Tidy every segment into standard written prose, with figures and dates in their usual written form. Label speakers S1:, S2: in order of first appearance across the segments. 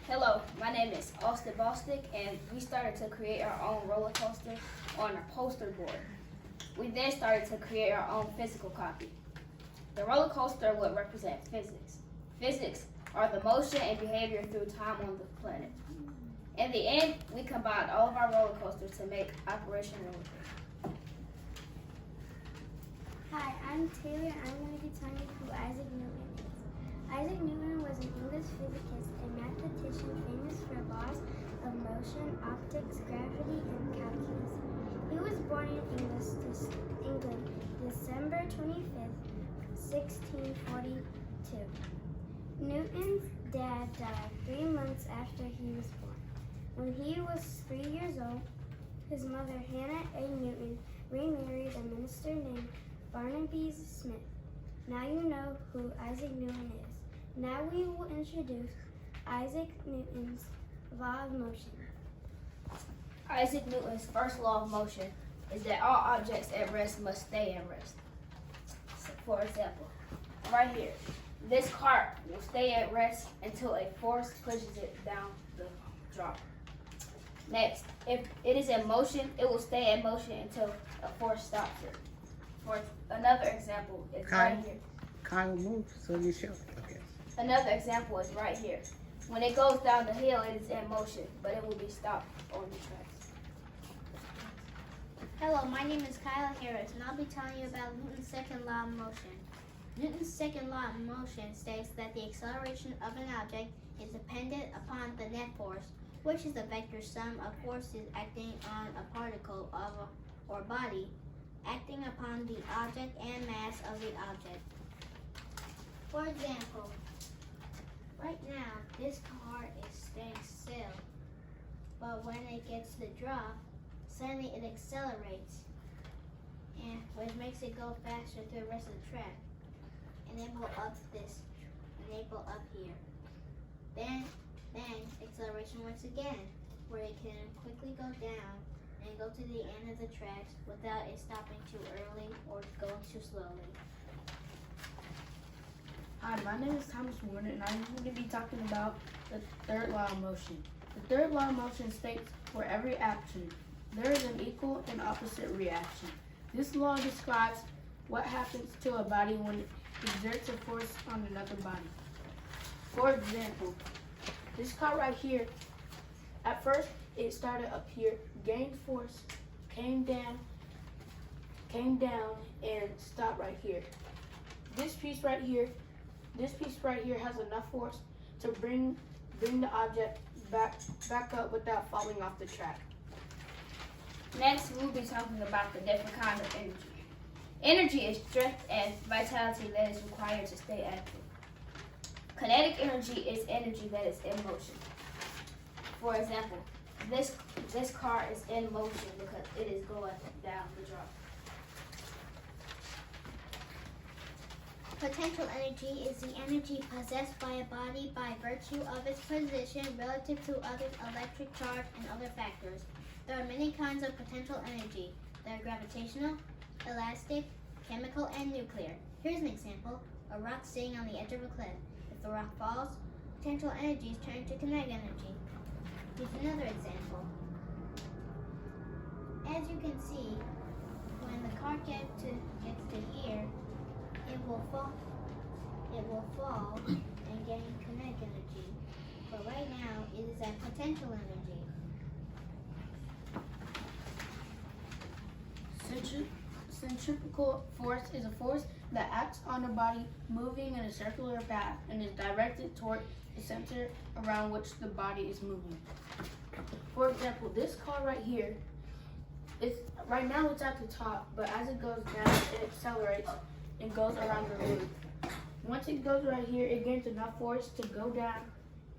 S1: Hello, my name is Austin Bostic, and we started to create our own roller coaster on a poster board. We then started to create our own physical copy. The roller coaster would represent physics. Physics are the motion and behavior through time on the planet. In the end, we combined all of our roller coasters to make Operation Roller Coaster.
S2: Hi, I'm Taylor. I'm going to be telling you who Isaac Newton is. Isaac Newton was an English physicist and mathematician famous for laws of motion, optics, gravity, and calculus. He was born in England, December 25th, 1642. Newton's dad died 3 months after he was born. When he was 3 years old, his mother, Hannah A. Newton, remarried a minister named Barnaby Smith. Now you know who Isaac Newton is. Now we will introduce Isaac Newton's law of motion.
S1: Isaac Newton's first law of motion is that all objects at rest must stay at rest. So for example, right here, this cart will stay at rest until a force pushes it down the drop. Next, if it is in motion, it will stay in motion until a force stops it. For another example is right here.
S3: Kyle, move so you show. Okay.
S1: Another example is right here. When it goes down the hill, it is in motion, but it will be stopped on the tracks.
S4: Hello, my name is Kyla Harris, and I'll be telling you about Newton's second law of motion. Newton's second law of motion states that the acceleration of an object is dependent upon the net force, which is the vector sum of forces acting on a particle or body, acting upon the object and mass of the object. For example, right now this car is staying still, but when it gets to the drop, suddenly it accelerates, and which makes it go faster through the rest of the track. Enable up here. Then acceleration once again, where it can quickly go down and go to the end of the tracks without it stopping too early or going too slowly.
S5: Hi, my name is Thomas Warner, and I'm going to be talking about the third law of motion. The third law of motion states for every action, there is an equal and opposite reaction. This law describes what happens to a body when it exerts a force on another body. For example, this car right here, at first it started up here, gained force, came down, and stopped right here. This piece right here has enough force to bring the object back up without falling off the track.
S1: Next, we'll be talking about the different kinds of energy. Energy is strength and vitality that is required to stay active. Kinetic energy is energy that is in motion. For example, this car is in motion because it is going down the drop.
S4: Potential energy is the energy possessed by a body by virtue of its position relative to other electric charge and other factors. There are many kinds of potential energy. They are gravitational, elastic, chemical, and nuclear. Here's an example: a rock sitting on the edge of a cliff. If the rock falls, potential energies turn to kinetic energy. Here's another example. As you can see, when the car gets to here, it will fall and gain kinetic energy. But right now, it is at potential energy.
S5: Centrifugal force is a force that acts on a body moving in a circular path and is directed toward the center around which the body is moving. For example, this car right here, right now it's at the top, but as it goes down, it accelerates and goes around the roof. Once it goes right here, it gains enough force to go down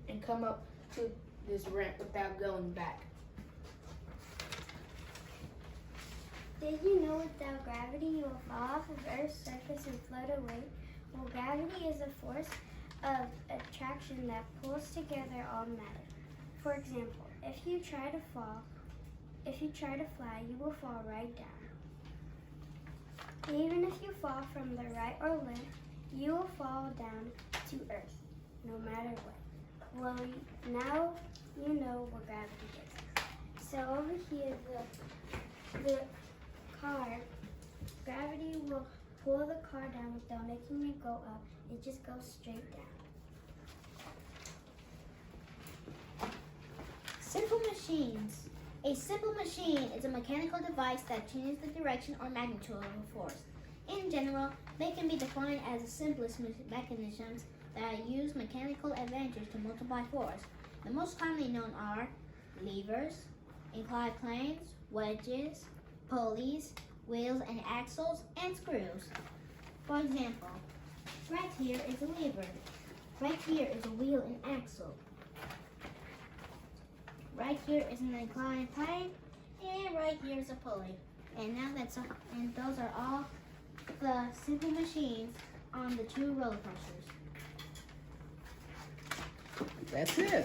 S5: and come up to this ramp without going back.
S2: Did you know without gravity you will fall off of Earth's surface and float away? Well, gravity is a force of attraction that pulls together all matter. For example, if you try to fly, you will fall right down. Even if you fall from the right or left, you will fall down to earth, no matter what. Well, now you know what gravity is. So over here, the car, gravity will pull the car down without making it go up. It just goes straight down.
S4: Simple machines. A simple machine is a mechanical device that changes the direction or magnitude of a force. In general, they can be defined as the simplest mechanisms that use mechanical advantage to multiply force. The most commonly known are levers, inclined planes, wedges, pulleys, wheels and axles, and screws. For example, right here is a lever. Right here is a wheel and axle. Right here is an inclined plane, and right here is a pulley. And those are all the simple machines on the 2 roller coasters.
S3: That's it.